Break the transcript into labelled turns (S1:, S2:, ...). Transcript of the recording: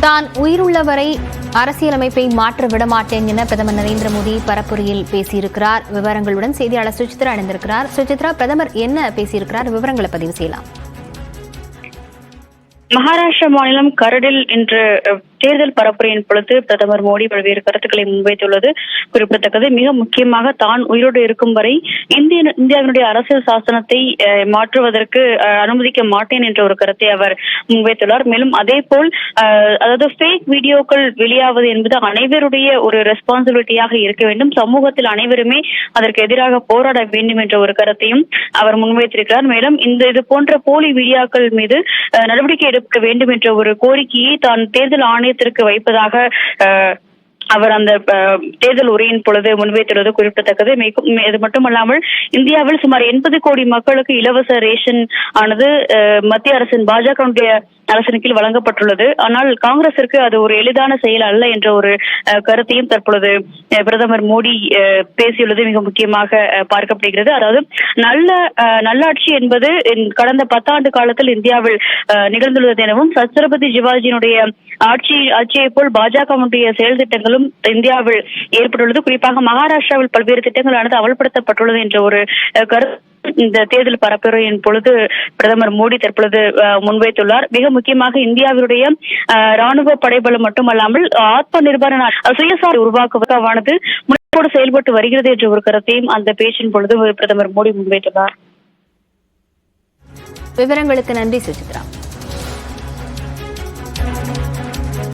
S1: தான் உயிருள்ளவரை அரசியலமைப்பை மாற்ற விடமாட்டேன் என பிரதமர் நரேந்திர மோடி பரப்புரையில் பேசியிருக்கிறார். விவரங்களுடன் செய்தியாளர் சுசித்ரா இணைந்திருக்கிறார். சுசித்ரா, பிரதமர் என்ன பேசியிருக்கிறார்? விவரங்களை பதிவு செய்யலாம்.
S2: மகாராஷ்டிரா மாநிலம் கரடில் இன்று தேர்தல் பரப்புரையின் பொழுது பிரதமர் மோடி பல்வேறு கருத்துக்களை முன்வைத்துள்ளது குறிப்பிடத்தக்கது. மிக முக்கியமாக தான் உயிரோடு இருக்கும் வரை இந்தியாவினுடைய அரசியல் சாசனத்தை மாற்றுவதற்கு அனுமதிக்க மாட்டேன் என்ற ஒரு கருத்தை அவர் முன்வைத்துள்ளார். மேலும் அதே போல் அதாவது ஃபேக் வீடியோக்கள் வெளியாவது என்பது அனைவருடைய ஒரு ரெஸ்பான்சிபிலிட்டியாக இருக்க வேண்டும். சமூகத்தில் அனைவருமே அதற்கு எதிராக போராட வேண்டும் என்ற ஒரு கருத்தையும் அவர் முன்வைத்திருக்கிறார். மேலும் இது போன்ற போலி வீடியோக்கள் மீது நடவடிக்கை எடுக்க வேண்டும் என்ற ஒரு கோரிக்கையை தான் தேர்தல் ஆணையத்திற்கு வைப்பதாக அவர் அந்த தேர்தல் உரையின் பொழுது முன்வைத்துள்ளது குறிப்பிடத்தக்கது. இது மட்டுமல்லாமல் இந்தியாவில் சுமார் 80 கோடி மக்களுக்கு இலவச ரேஷன் ஆனது மத்திய அரசின் பாஜக அரசின் கீழ் வழங்கப்பட்டுள்ளது. ஆனால் காங்கிரசிற்கு அது ஒரு எளிதான செயல் அல்ல என்ற ஒரு கருத்தையும் தற்பொழுது பிரதமர் மோடி பேசியுள்ளது மிக முக்கியமாக பார்க்கப்படுகிறது. அதாவது நல்லாட்சி என்பது கடந்த 10 ஆண்டு காலத்தில் இந்தியாவில் நிகழ்ந்துள்ளது எனவும் சத்ரபதி சிவாஜியினுடைய ஆட்சியை போல் பாஜகவுடைய செயல் திட்டங்களும் இந்தியாவில் ஏற்பட்டுள்ளது. குறிப்பாக மகாராஷ்டிராவில் பல்வேறு திட்டங்களானது அமல்படுத்தப்பட்டுள்ளது என்ற ஒரு கருத்து இந்த தேர்தல் பரப்புரையின் பொழுது பிரதமர் மோடி தற்பொழுது முன்வைத்துள்ளார். மிக முக்கியமாக இந்தியாவினுடைய ராணுவ படைபலம் மட்டுமல்லாமல் ஆத்ம நிர்பர சுயசார்பை உருவாக்குவதற்கானது முனைப்போடு செயல்பட்டு வருகிறது என்ற ஒரு கருத்தையும் அந்த பேச்சின் பொழுது பிரதமர் மோடி முன்வைத்துள்ளார்.
S1: விவரங்களுக்கு நன்றி சுசித்ரா.